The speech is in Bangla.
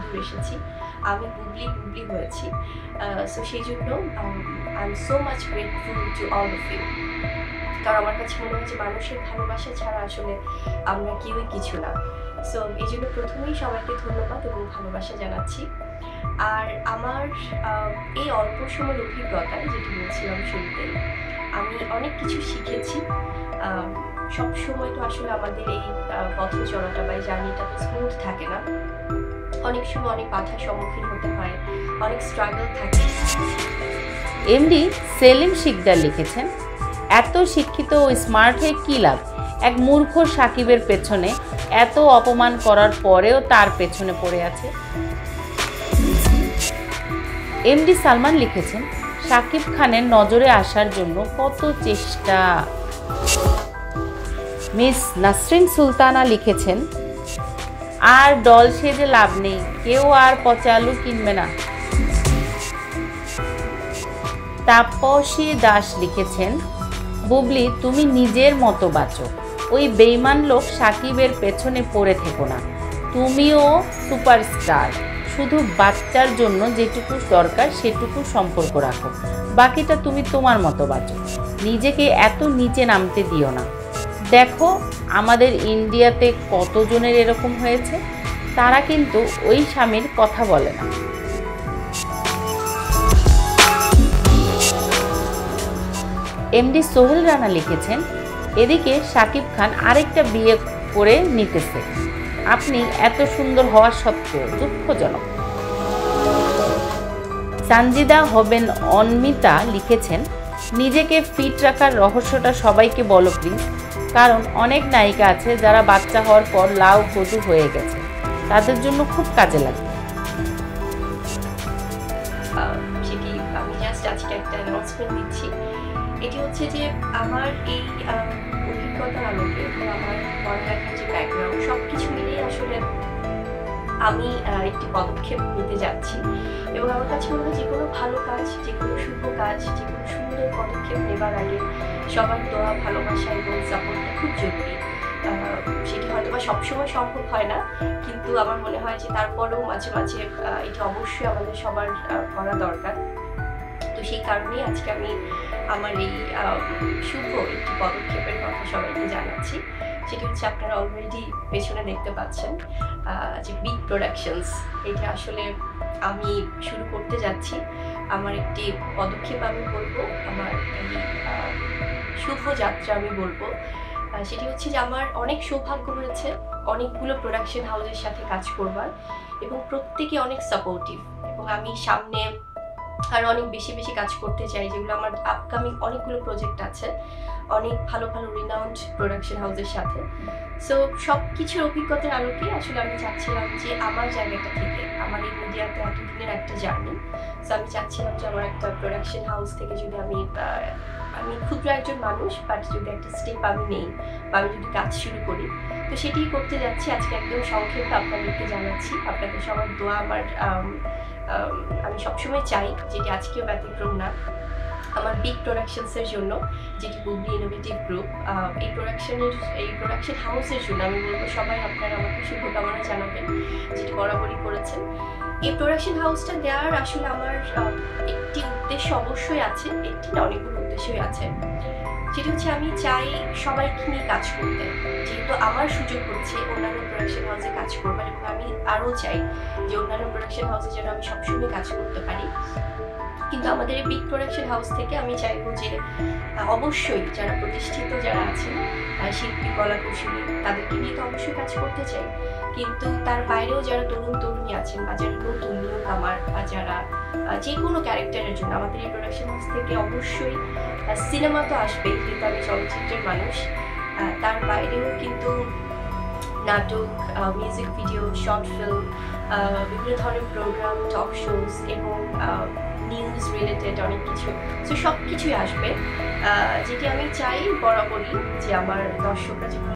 দূর এসেছি, আমি বুবলি হয়েছি। সো সেই জন্য I am so much grateful to all of you. কারণ আমার কাছে মনে হয় যে মানুষের ভালোবাসা ছাড়া আসলে আমরা কেউই কিছু না। সো এই জন্য প্রথমেই সবাইকে ধন্যবাদ এবং ভালোবাসা জানাচ্ছি। আর আমার এই অল্প সময়ের অভিজ্ঞতা যেটি বলছিলাম শুরুতেই, আমি অনেক কিছু শিখেছি। সব সময় তো আসলে আমাদের এই পথ চলাটা বা এই জার্নিটা তো স্মুথ থাকে না, অনেক সময় অনেক বাধার সম্মুখীন হতে হয়, অনেক স্ট্রাগল থাকে। এমডি সেলিম শিকদার লিখেছেন, এত শিক্ষিত ও স্মার্ট হয়ে কী লাভ, এক মূর্খ সাকিবের পেছনে এত অপমান করার পরেও তার পেছনে পড়ে আছে। এমডি সালমান লিখেছেন, শাকিব খানের নজরে আসার জন্য কত চেষ্টা। মিস নাসরিন সুলতানা লিখেছেন, আর ডল সেজে লাভ নেই, কেউ আর পচা আলু কিনবে না। তাপসী দাস লিখেছেন, বুবলি তুমি নিজের মতো বাঁচো, ওই বেইমান লোক সাকিবের পেছনে পড়ে থেকো না, তুমিও সুপারস্টার, শুধু বাচ্চার জন্য যেটুকু দরকার সেটুকু সম্পর্ক রাখো, বাকিটা তুমি তোমার মতো বাঁচো, নিজেকে এত নিচে নামতে দিও না। দেখো আমাদের ইন্ডিয়াতে কতজনের এরকম হয়েছে, তারা কিন্তু ওই স্বামীর কথা বলে না। এমডি সোহেল রানা লিখেছেন, এদিকে শাকিব খান আরেকটা বিয়ে করে নিতেছে, আপনি এত সুন্দর হওয়া সত্ত্বেও, দুঃখজনক। সানজিদা হবেন অন্মিতা লিখেছেন, নিজেকে ফিট রাখার রহস্যটা সবাইকে বলো প্লিজ, কারণ অনেক নায়িকা আছে যারা বাচ্চা হওয়ার পর লাউ কচু হয়ে গেছে, তাদের জন্য খুব কাজে লাগবে। সেটি আমি জাস্ট আজকে একটা অ্যানাউন্সমেন্ট দিচ্ছি। এটি হচ্ছে যে আমার এই অভিজ্ঞতার আলোকে এবং আমার পড়ালেখার যে ব্যাকগ্রাউন্ড সব কিছু মিলিয়ে আসলে আমি একটি পদক্ষেপ নিতে যাচ্ছি। এবং আমার কাছে মনে হয় যে কোনো ভালো কাজ, যে কোনো শুভ কাজ, যে কোনো সুন্দর পদক্ষেপ নেবার আগে সবার দোয়া, ভালোবাসা এবং সাপোর্টটা খুব জরুরি। সেটি হয়তো বা সবসময় সম্ভব হয় না, কিন্তু আমার মনে হয় যে তারপরেও মাঝে মাঝে এটা অবশ্যই আমাদের সবার করা দরকার। তো সেই কারণেই আজকে আমি আমার এই শুভ একটি পদক্ষেপের কথা সবাইকে জানাচ্ছি। সেটি হচ্ছে আপনারা অলরেডি পেছনে দেখতে পাচ্ছেন যে বিগ প্রোডাকশনস, এটা আসলে আমি শুরু করতে যাচ্ছি। আমার একটি পদক্ষেপ আমি বলবো, আমার এই শুভ যাত্রা আমি বলবো। সেটি হচ্ছে যে আমার অনেক সৌভাগ্য হয়েছে অনেকগুলো প্রোডাকশন হাউসের সাথে কাজ করবার, এবং প্রত্যেকে অনেক সাপোর্টিভ, এবং আমি সামনে আর অনেক বেশি বেশি কাজ করতে চাই, যেগুলো আমার আপকামিং অনেকগুলো প্রজেক্ট আছে অনেক ভালো ভালো রিনাউন্ড প্রোডাকশন হাউসের সাথে। সো সব কিছুর অভিজ্ঞতার আলোকে আসলে আমি চাচ্ছিলাম যে আমার জায়গাটা থেকে, আমার এই মিডিয়াতে এতদিনের একটা জার্নি, সো আমি চাচ্ছিলাম যে আমার একটা প্রোডাকশন হাউস থেকে যদি আমি ক্ষুদ্র একজন মানুষ, বাট যদি একটা স্টেপ আমি নেই বা আমি যদি কাজ শুরু করি, তো সেটিই করতে যাচ্ছি। আজকে একদম সংক্ষেপে আপনাদেরকে জানাচ্ছি, আপনাদের সবার দোয়া আমার আমি সবসময় চাই, যেটি আজকেও ব্যতিক্রম না, আমার বিগ প্রোডাকশনসের জন্য, যেটি বুবলি ইনোভেটিভ গ্রুপ, এই প্রোডাকশন হাউসের জন্য আমি বলবো সবাই আপনারা আমাকে শুভকামনা জানাবেন, যেটি বরাবরই করেছেন। এই প্রোডাকশন হাউসটা দেওয়ার আসলে আমার একটি উদ্দেশ্য অবশ্যই আছে, একটি না অনেকগুলো উদ্দেশ্যই আছে। যেটি হচ্ছে আমি চাই সবাইকে নিয়ে কাজ করতে, যেহেতু আমার সুযোগ হচ্ছে অন্যান্য প্রোডাকশন হাউসে কাজ করবার, এবং আমি আরও চাই যে অন্যান্য প্রোডাকশন হাউসে যেন আমি সবসময় কাজ করতে পারি। কিন্তু আমাদের এই বিগ প্রোডাকশন হাউস থেকে আমি চাইবো যে অবশ্যই যারা প্রতিষ্ঠিত যারা আছেন, শিল্পী, কলা কৌশলী, তাদেরকে নিয়ে তো অবশ্যই কাজ করতে চাই, কিন্তু তার বাইরেও যারা তরুণ তরুণী আছেন বা যারা নতুন নিউ কামার বা যারা যে কোনো ক্যারেক্টারের জন্য আমাদের এই প্রোডাকশন হাউস থেকে অবশ্যই সিনেমা তো আসবেই, কিন্তু আমি চলচ্চিত্রের মানুষ, তার বাইরেও কিন্তু নাটক, মিউজিক ভিডিও, শর্ট ফিল্ম, বিভিন্ন ধরনের প্রোগ্রাম, টক শোজ এবং নিউজ রিলেটেড অনেক কিছু, তো সব কিছুই আসবে, যেটি আমি চাই বরাবরই যে আমার দর্শকরা